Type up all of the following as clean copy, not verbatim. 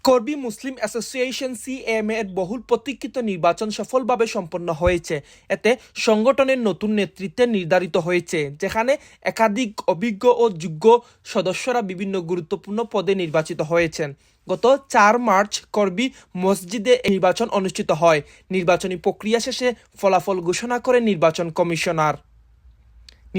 কর্বী মুসলিম association CMA এর বহুল প্রতীক্ষিত নির্বাচন সফলভাবে সম্পন্ন হয়েছে। এতে সংগঠনের নতুন নেতৃত্বে নির্ধারিত হয়েছে, যেখানে একাধিক অভিজ্ঞ ও যোগ্য সদস্যরা বিভিন্ন গুরুত্বপূর্ণ পদে নির্বাচিত হয়েছেন। গত ৪ মার্চ কর্বী মসজিদে নির্বাচন অনুষ্ঠিত হয়। নির্বাচনী প্রক্রিয়া শেষে ফলাফল ঘোষণা করে নির্বাচন কমিশনার।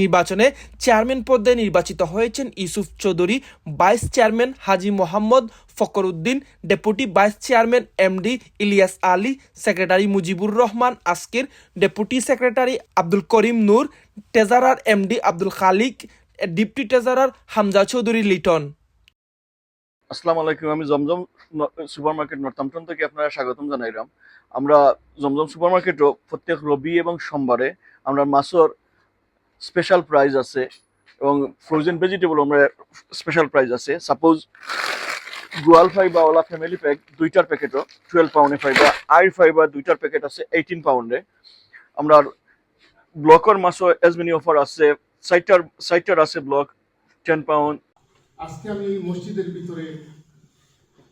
নির্বাচনে চেয়ারম্যান পদে নির্বাচিত হয়েছেন Yusuf Chowdhury, vice chairman Haji Mohammad Fakhr Uddin, deputy vice chairman MD Ilias Ali, secretary Mujibur Rahman Askir, deputy secretary Abdul Karim Noor, treasurer MD Abdul Khalique, deputy treasurer Hamza Chowdhury Liton. আসসালামু আলাইকুম। আমি জমজম সুপারমার্কেট নর্থাম্পটন থেকে আপনারা স্বাগতম জানাইলাম। আমরা জমজম সুপারমার্কেটও প্রত্যেক রবি এবং সোমবারে আমরা মাছর স্পেশাল প্রাইস আছে এবং ফ্রোজেন ভেজিটেবল আমরা স্পেশাল প্রাইস আছে। সাপোজ গোয়াল ফাইবা ওলা ফ্যামিলি প্যাক দুইটার প্যাকেটও 12 পাউন্ডে ফাইবা, আইর ফাইবা দুইটার প্যাকেট আছে 18 পাউন্ডে। আমরা ব্লকের মাছও এজমিনি অফার আছে, সাইটার আছে ব্লক 10 পাউন্ড। আজকে আমি এই মসজিদের ভিতরে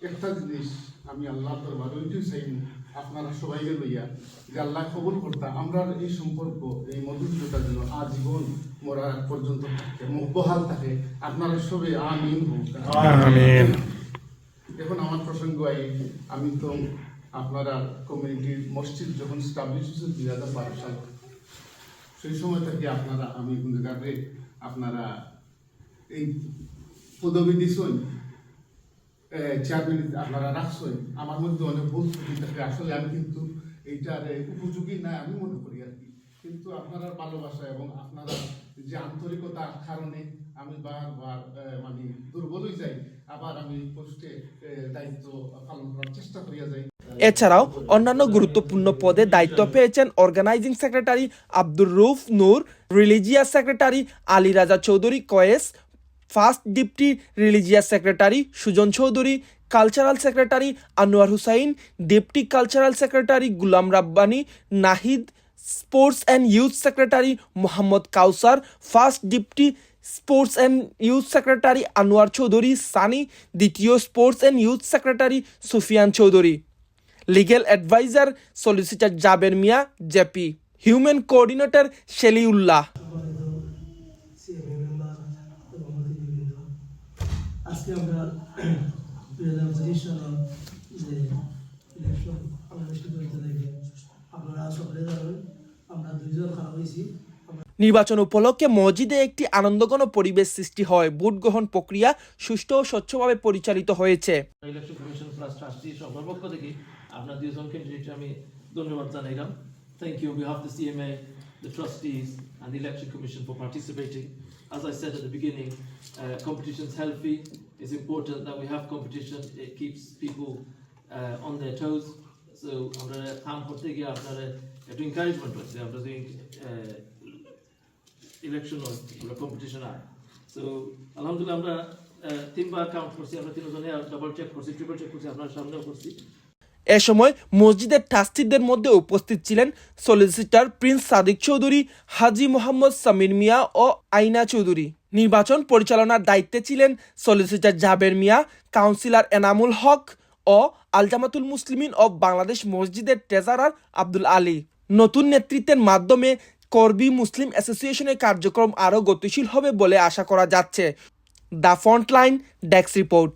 একটা জিনিস আমি আল্লাহ দরবারে ওইটাই চাই, আপনারা সবাইকে লইয়া যে আল্লাহ কবুল করতা আমরা এই সম্পর্ক এই মধুরতার জন্য আজীবন মরা পর্যন্ত থাকে, বহাল থাকে। আপনারা সবে আমিন আমিন। এখন আমার প্রসঙ্গ আমি তো আপনারা কমিউনিটির মসজিদ যখন স্টাবলিশ হয়েছে 2012 সাল, সেই সময় থেকে আপনারা আমি গুণগারে আপনারা এই পদবি দিছই, চেয়ারম্যান আপনারা রাখছই। আমার মধ্যে অনেক ভুল ত্রুটি থাকে, আসলে আমি কিন্তু এইটার উপযোগী না আমি মনে করি আর কি। কিন্তু আপনারা ভালোবাসা এবং আপনারা যে আন্তরিকতার কারণে আমি বারবার মানে দুর্বল হয়ে যাই, আবার আমি পোস্টে দায়িত্ব পালন করার চেষ্টা করিয়া যাই। এছাড়াও অন্যান্য গুরুত্বপূর্ণ পদে দায়িত্ব পেয়েছেন organising secretary Abdur Rauf Noor, religious secretary Ali Raja Chowdhury Kayes, first deputy religious secretary Sujan Chowdhury, cultural secretary Anwar Hussain, deputy cultural secretary Gulam Rabbani Nahid, sports and youth secretary Mohammad Kawsar, first deputy sports and youth secretary Anwar Chowdhury Sunny, দ্বিতীয় sports and youth secretary Sufian Chowdhury, legal adviser solicitor Jaber Mia JP, human coordinator Shelliullah. আজকে আমরা 2025 সালের যে election অনুষ্ঠিত হতে দেখে আপনারা সকলে জানেন আমরা দুইজন খারাপ হয়েছি। নির্বাচন উপলক্ষে মসজিদে একটি আনন্দঘন পরিবেশ সৃষ্টি হয়। ভোট গ্রহণ প্রক্রিয়া সুষ্ঠু ও স্বচ্ছভাবে পরিচালিত হয়েছে। ইলেকশন কমিশন প্লাস ট্রাস্টি সবার পক্ষ থেকে আপনার দুজন ক্যান্ডিডেটকে আমি ধন্যবাদ জানাইলাম। Thank you on behalf of the CMA, the trustees and the election commission for participating. As I said at the beginning, competition is healthy. It's important that we have competition. It keeps people on their toes. So আমরা কাম করতে গিয়ে আপনারা একটু encouragement হচ্ছে, আমরা যে election আমরা competition হয়। সো আলহামদুলিল্লাহ আমরা 3 বার কাউন্ট করছি, আমরা 3 জনে ডাবল চেক করছি, ট্রিপল চেক করছি, আপনার সামনেও করছি। এ সময় মসজিদের ট্রাস্টিদের মধ্যে উপস্থিত ছিলেন সলিসিটার প্রিন্স সাদিক চৌধুরী, হাজী মোহাম্মদ সামির মিয়া ও আইনা চৌধুরী। নির্বাচন পরিচালনার দায়িত্বে ছিলেন সলিসিটার জাবের মিয়া, কাউন্সিলর এনামুল হক ও আল জামাতুল মুসলিমিন অব বাংলাদেশ মসজিদের ট্রেজারার আব্দুল আলী। নতুন নেতৃত্বের মাধ্যমে কর্বী মুসলিম অ্যাসোসিয়েশনের কার্যক্রম আরও গতিশীল হবে বলে আশা করা যাচ্ছে। The frontline desk report.